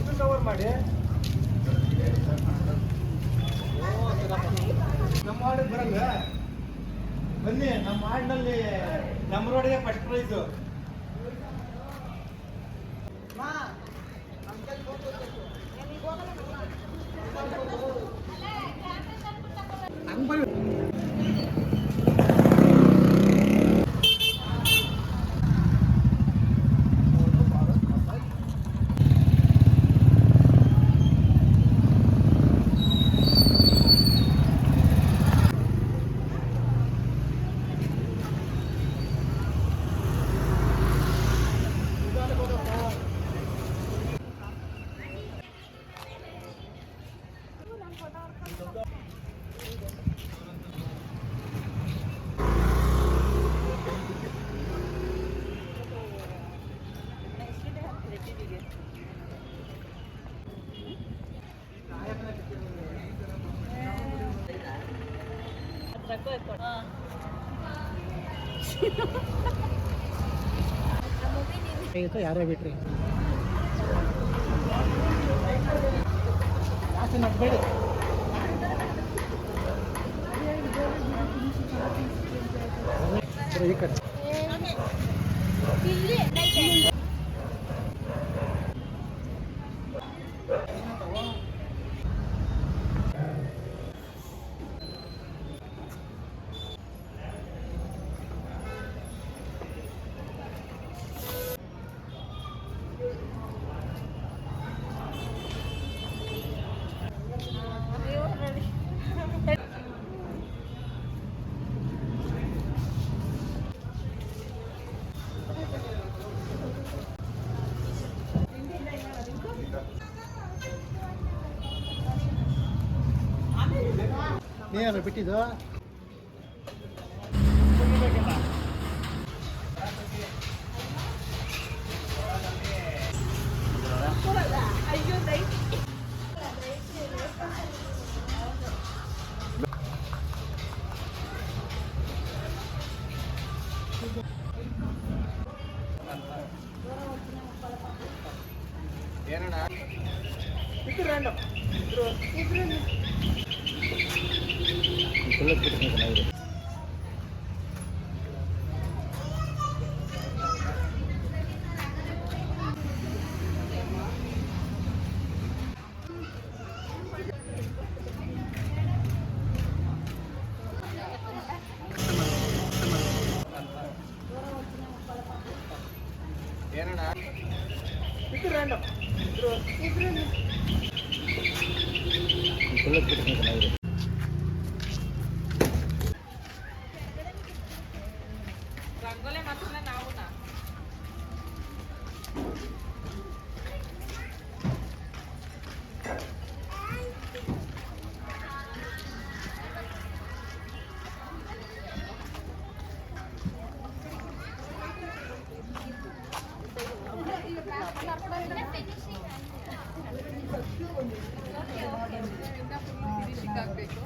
ಇದು ಕವರ್ ಮಾಡಿ. ನಮ್ಮ ಹಾಡಿಗೆ ಬರಲ್ಲ ಬನ್ನಿ. ನಮ್ಮ ಹಾಡಿನಲ್ಲಿ ನಮ್ಮ ರೋಡಿಗೆ ಫಸ್ಟ್ ಪ್ರೈಸು. ಯಾರೇ ಬಿಟ್ರಿ ಬೇಡಿ. ಈ ಕಡೆ ನೀರು ಬಿಟ್ಟಿದ್ದು ಏನಣ್ಣ ಇದ್ರು ಏನಣ್ಣ ರಂಗೋಲೆ ಮಾತ್ರ ನಾವು ಸಿಕ್ಕಾಗಬೇಕು.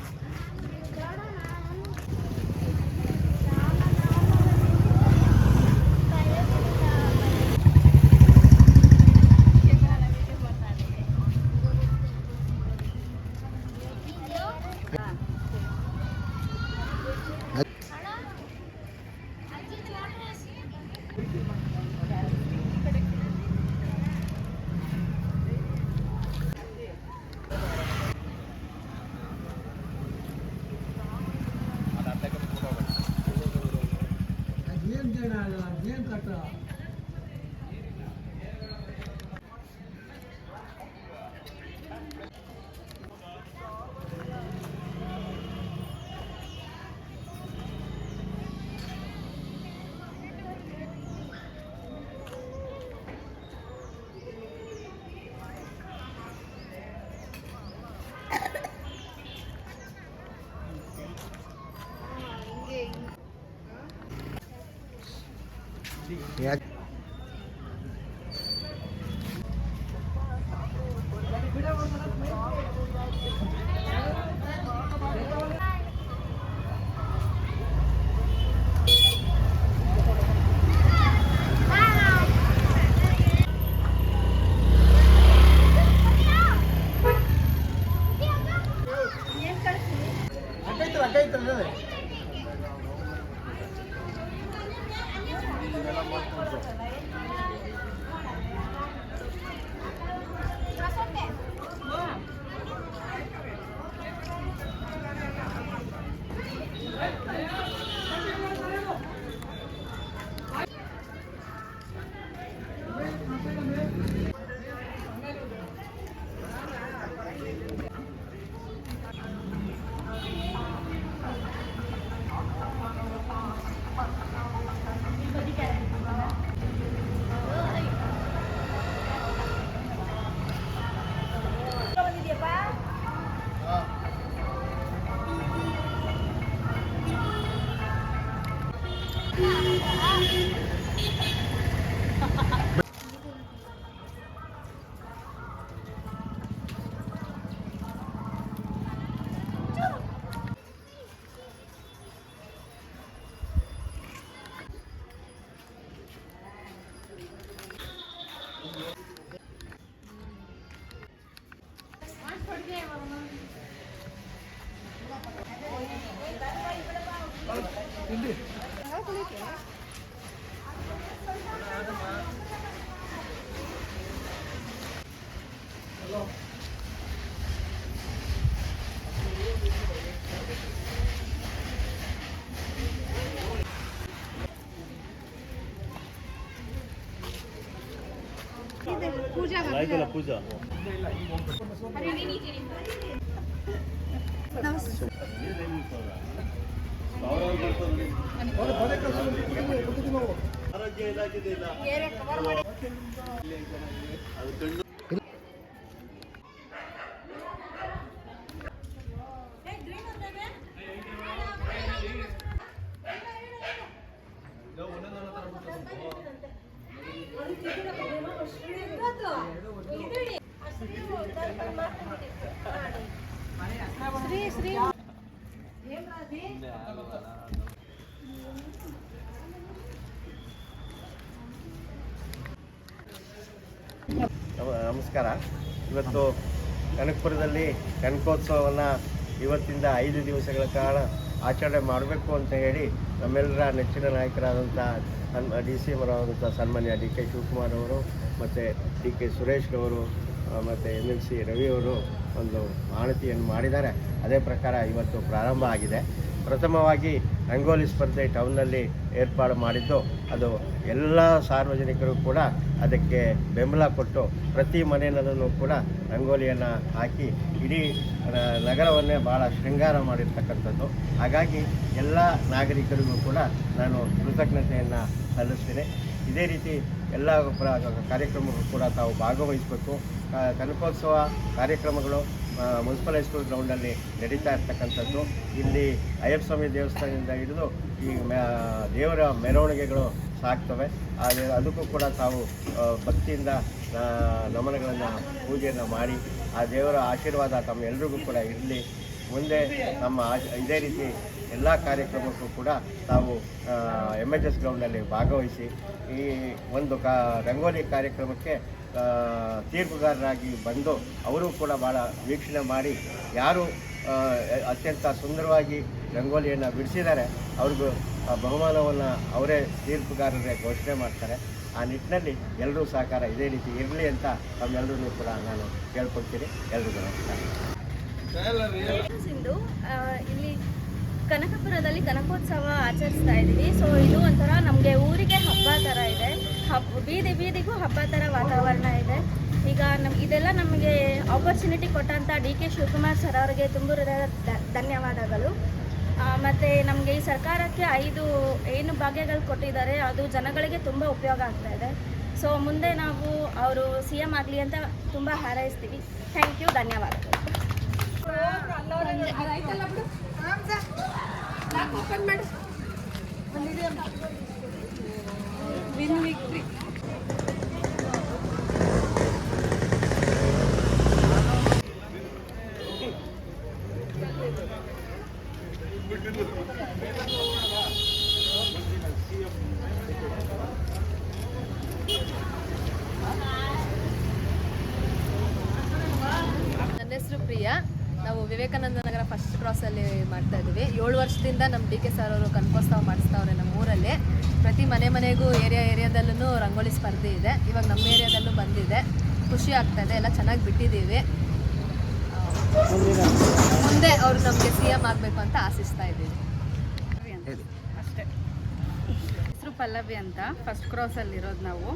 पूजा पूजा ಆರೋಗ್ಯ ಇಲಾಖೆ ಶ್ರೀ ಶ್ರೀ ನಮಸ್ಕಾರ. ಇವತ್ತು ಕನಕಪುರದಲ್ಲಿ ಕನಕೋತ್ಸವವನ್ನು ಇವತ್ತಿಂದ 5 ದಿವಸಗಳ ಕಾಲ ಆಚರಣೆ ಮಾಡಬೇಕು ಅಂತ ಹೇಳಿ ನಮ್ಮೆಲ್ಲರ ನೆಚ್ಚಿನ ನಾಯಕರಾದಂಥ DC ಅವರಾದಂಥ ಸನ್ಮಾನ್ಯ DK ಶಿವಕುಮಾರ್ ಅವರು ಮತ್ತು DK ಸುರೇಶ್ ಅವರು ಮತ್ತು MLC ರವಿಯವರು ಒಂದು ಮಾಹಿತಿಯನ್ನು ಮಾಡಿದ್ದಾರೆ. ಅದೇ ಪ್ರಕಾರ ಇವತ್ತು ಪ್ರಾರಂಭ ಆಗಿದೆ. ಪ್ರಥಮವಾಗಿ ರಂಗೋಲಿ ಸ್ಪರ್ಧೆ ಟೌನ್ನಲ್ಲಿ ಏರ್ಪಾಡು ಮಾಡಿದ್ದು, ಅದು ಎಲ್ಲ ಸಾರ್ವಜನಿಕರು ಕೂಡ ಅದಕ್ಕೆ ಬೆಂಬಲ ಕೊಟ್ಟು ಪ್ರತಿ ಮನೆಯಲ್ಲೂ ಕೂಡ ರಂಗೋಲಿಯನ್ನು ಹಾಕಿ ಇಡೀ ನಗರವನ್ನೇ ಭಾಳ ಶೃಂಗಾರ ಮಾಡಿರ್ತಕ್ಕಂಥದ್ದು. ಹಾಗಾಗಿ ಎಲ್ಲ ನಾಗರಿಕರಿಗೂ ಕೂಡ ನಾನು ಕೃತಜ್ಞತೆಯನ್ನು ಸಲ್ಲಿಸ್ತೀನಿ. ಇದೇ ರೀತಿ ಎಲ್ಲ ಕಾರ್ಯಕ್ರಮಗಳು ಕೂಡ ತಾವು ಭಾಗವಹಿಸಬೇಕು. ಕನಕೋತ್ಸವ ಕಾರ್ಯಕ್ರಮಗಳು ಮುನ್ಸಿಪಲ್ ಹೈಸ್ಕೂಲ್ ಗ್ರೌಂಡಲ್ಲಿ ನಡೀತಾ ಇರ್ತಕ್ಕಂಥದ್ದು. ಇಲ್ಲಿ ಅಯ್ಯಪ್ಪ ಸ್ವಾಮಿ ದೇವಸ್ಥಾನದಿಂದ ಹಿಡಿದು ಈ ದೇವರ ಮೆರವಣಿಗೆಗಳು ಸಾಗ್ತವೆ. ಅದಕ್ಕೂ ಕೂಡ ತಾವು ಭಕ್ತಿಯಿಂದ ನಮನಗಳನ್ನು ಪೂಜೆಯನ್ನು ಮಾಡಿ ಆ ದೇವರ ಆಶೀರ್ವಾದ ತಮ್ಮ ಎಲ್ರಿಗೂ ಕೂಡ ಇರಲಿ. ಮುಂದೆ ನಮ್ಮ ಇದೇ ರೀತಿ ಎಲ್ಲ ಕಾರ್ಯಕ್ರಮಕ್ಕೂ ಕೂಡ ತಾವು MHS ಗ್ರೌಂಡಲ್ಲಿ ಭಾಗವಹಿಸಿ ಈ ಒಂದು ರಂಗೋಲಿ ಕಾರ್ಯಕ್ರಮಕ್ಕೆ ತೀರ್ಪುಗಾರರಾಗಿ ಬಂದು ಅವರು ಕೂಡ ಭಾಳ ವೀಕ್ಷಣೆ ಮಾಡಿ ಯಾರು ಅತ್ಯಂತ ಸುಂದರವಾಗಿ ರಂಗೋಲಿಯನ್ನು ಬಿಡಿಸಿದ್ದಾರೆ ಅವ್ರಿಗೂ ಬಹುಮಾನವನ್ನು ಅವರೇ ತೀರ್ಪುಗಾರರೇ ಘೋಷಣೆ ಮಾಡ್ತಾರೆ. ಆ ನಿಟ್ಟಿನಲ್ಲಿ ಎಲ್ಲರೂ ಸಹಕಾರ ಇದೇ ರೀತಿ ಇರಲಿ ಅಂತ ತಮ್ಮೆಲ್ಲರೂ ಕೂಡ ನಾನು ಕೇಳ್ಕೊಳ್ತೀನಿ. ಎಲ್ರಿಗೂ ನಮಸ್ಕಾರ. ಸಿಂಧು ಇಲ್ಲಿ ಕನಕಪುರದಲ್ಲಿ ಕನಕೋತ್ಸವ ಆಚರಿಸ್ತಾ ಇದ್ದೀವಿ. ಸೊ ಇದು ಒಂಥರ ನಮಗೆ ಊರಿಗೆ ಹಬ್ಬ ಥರ ಇದೆ. ಬೀದಿ ಬೀದಿಗೂ ಹಬ್ಬ ಥರ ವಾತಾವರಣ ಇದೆ. ಈಗ ಇದೆಲ್ಲ ನಮಗೆ ಆಪರ್ಚುನಿಟಿ ಕೊಟ್ಟಂಥ DK ಶಿವಕುಮಾರ್ ಸರ್ ಅವರಿಗೆ ತುಂಬ ಧನ್ಯವಾದಗಳು. ಮತ್ತು ನಮಗೆ ಈ ಸರ್ಕಾರಕ್ಕೆ 5 ಏನು ಭಾಗ್ಯಗಳು ಕೊಟ್ಟಿದ್ದಾರೆ ಅದು ಜನಗಳಿಗೆ ತುಂಬ ಉಪಯೋಗ ಆಗ್ತಾ ಇದೆ. ಸೊ ಮುಂದೆ ನಾವು ಅವರು CM ಆಗಲಿ ಅಂತ ತುಂಬ ಹಾರೈಸ್ತೀವಿ. ಥ್ಯಾಂಕ್ ಯು, ಧನ್ಯವಾದಗಳು. ನನ್ನ ಹೆಸರು ಪ್ರಿಯಾ. ನಾವು ವಿವೇಕಾನಂದ ನಗರ ಫಸ್ಟ್ ಕ್ರಾಸಲ್ಲಿ ಮಾಡ್ತಾ ಇದ್ದೀವಿ. 7 ವರ್ಷದಿಂದ ನಮ್ಮ DK ಸರ್ ಅವರು ಕನಕೋತ್ಸವ ಮಾಡಿಸ್ತಾವ್ರೆ ನಮ್ಮ ಊರಲ್ಲಿ. ಪ್ರತಿ ಮನೆಗೂ ಏರಿಯಾದಲ್ಲೂ ರಂಗೋಲಿ ಸ್ಪರ್ಧೆ ಇದೆ. ಇವಾಗ ನಮ್ಮ ಏರಿಯಾದಲ್ಲೂ ಬಂದಿದೆ. ಖುಷಿ ಆಗ್ತಾಯಿದೆ. ಎಲ್ಲ ಚೆನ್ನಾಗಿ ಬಿಟ್ಟಿದ್ದೀವಿ. ಮುಂದೆ ಅವರು ನಮಗೆ CM ಆಗಬೇಕು ಅಂತ ಆಶಿಸ್ತಾ ಇದ್ದೀವಿ. ಅಷ್ಟೇ. ಹೆಸರು ಪಲ್ಲವಿ ಅಂತ, ಫಸ್ಟ್ ಕ್ರಾಸಲ್ಲಿ ಇರೋದು ನಾವು.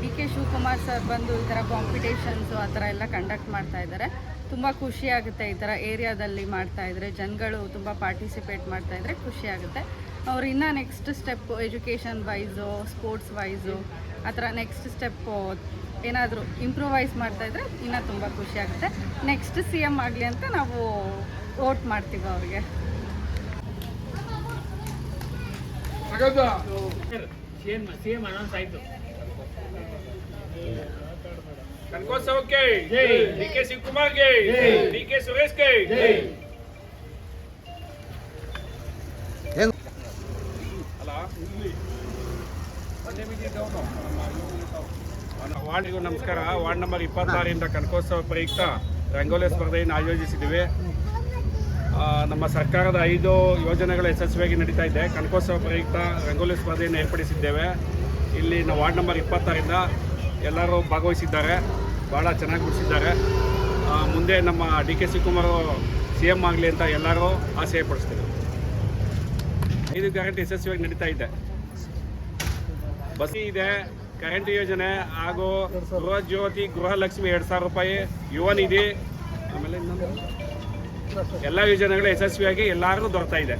DK ಶಿವಕುಮಾರ್ ಸರ್ ಬಂದು ಈ ಥರ ಕಾಂಪಿಟೇಷನ್ಸು ಆ ಥರ ಎಲ್ಲ ಕಂಡಕ್ಟ್ ಮಾಡ್ತಾ ಇದ್ದಾರೆ. ತುಂಬ ಖುಷಿ ಆಗುತ್ತೆ ಈ ಥರ ಏರಿಯಾದಲ್ಲಿ ಮಾಡ್ತಾಯಿದ್ರೆ, ಜನಗಳು ತುಂಬ ಪಾರ್ಟಿಸಿಪೇಟ್ ಮಾಡ್ತಾಯಿದ್ರೆ ಖುಷಿ ಆಗುತ್ತೆ. ಅವ್ರು ಇನ್ನೂ next step education wise, sports wise ಆ ಥರ ನೆಕ್ಸ್ಟ್ ಸ್ಟೆಪ್ಪು ಏನಾದರೂ ಇಂಪ್ರೂವೈಸ್ ಮಾಡ್ತಾಯಿದ್ರೆ ಇನ್ನೂ ತುಂಬ ಖುಷಿ ಆಗುತ್ತೆ. ನೆಕ್ಸ್ಟ್ CM ಆಗಲಿ ಅಂತ ನಾವು ವೋಟ್ ಮಾಡ್ತೀವಿ ಅವ್ರಿಗೆ. ಕನಕೋತ್ಸವಕ್ಕೆ DK ಶಿವಕುಮಾರ್ಗೆ, DK ಸುರೇಶ್ಗೆ ವಾರ್ಡ್ಗೂ ನಮಸ್ಕಾರ. ವಾರ್ಡ್ ನಂಬರ್ 26 ಕನಕೋತ್ಸವ ಪ್ರಯುಕ್ತ ರಂಗೋಲಿ ಸ್ಪರ್ಧೆಯನ್ನು ಆಯೋಜಿಸಿದ್ದೀವಿ. ನಮ್ಮ ಸರ್ಕಾರದ 5 ಯೋಜನೆಗಳು ಯಶಸ್ವಿಯಾಗಿ ನಡೀತಾ ಇದೆ. ಕನಕೋತ್ಸವ ಪ್ರಯುಕ್ತ ರಂಗೋಲಿ ಸ್ಪರ್ಧೆಯನ್ನು ಏರ್ಪಡಿಸಿದ್ದೇವೆ. ಇಲ್ಲಿ ನಾವು ವಾರ್ಡ್ ನಂಬರ್ 26ರಿಂದ ಎಲ್ಲರೂ ಭಾಗವಹಿಸಿದ್ದಾರೆ, ಭಾಳ ಚೆನ್ನಾಗಿ ಬಿಡಿಸಿದ್ದಾರೆ. ಮುಂದೆ ನಮ್ಮ DK ಶಿವಕುಮಾರ್ CM ಆಗಲಿ ಅಂತ ಎಲ್ಲರೂ ಆಸೆ ಪಡಿಸ್ತೀವಿ. 5 ಗ್ಯಾರಂಟಿ ಯಶಸ್ವಿಯಾಗಿ ನಡೀತಾ ಇದೆ. ಬಸ್ ಇದೆ, ಕರೆಂಟ್ ಯೋಜನೆ ಹಾಗೂ ಗೃಹ ಜ್ಯೋತಿ, ಗೃಹಲಕ್ಷ್ಮಿ 2,000 ರೂಪಾಯಿ, ಯುವ ನಿಧಿ, ಆಮೇಲೆ ಎಲ್ಲ ಯೋಜನೆಗಳು ಯಶಸ್ವಿಯಾಗಿ ಎಲ್ಲರಿಗೂ ದೊರೆತಾ ಇದೆ.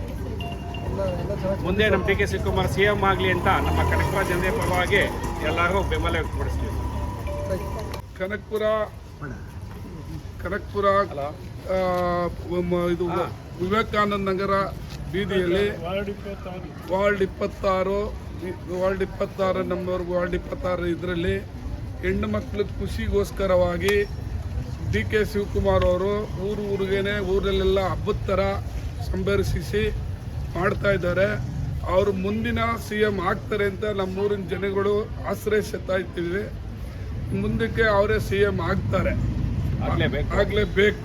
ಮುಂದೆ ನಮ್ಮ DK ಶಿವಕುಮಾರ್ CM ಆಗಲಿ ಅಂತ ನಮ್ಮ ಕನಕಪುರ ಜನತೆ ಪರವಾಗಿ ಎಲ್ಲರೂ ಬೆಂಬಲ ವ್ಯಕ್ತಪಡಿಸ್ತೀವಿ. ಕನಕಪುರ ಇದು ವಿವೇಕಾನಂದ ನಗರ ಬೀದಿಯಲ್ಲಿ ವಾರ್ಡ್ 26 ನಂಬರ್ ವಾರ್ಡ್ 26 ಇದರಲ್ಲಿ ಹೆಣ್ಣು ಮಕ್ಕಳ ಖುಷಿಗೋಸ್ಕರವಾಗಿ DK ಶಿವಕುಮಾರ್ ಅವರು ಊರಿಗೇನೆ ಊರಲ್ಲೆಲ್ಲ ಹಬ್ಬದ ಥರ ಸಂಭರಿಸಿ ಮಾಡ್ತಾ ಇದ್ದಾರೆ. ಅವರು ಮುಂದಿನ CM ಆಗ್ತಾರೆ ಅಂತ ನಮ್ಮೂರಿನ ಜನಗಳು ಆಶ್ರಯಿಸ್ತಾ ಇದ್ದೀವಿ. ಮುಂದಕ್ಕೆ ಅವರೇ CM ಆಗ್ತಾರೆ, ಆಗಲೇಬೇಕು.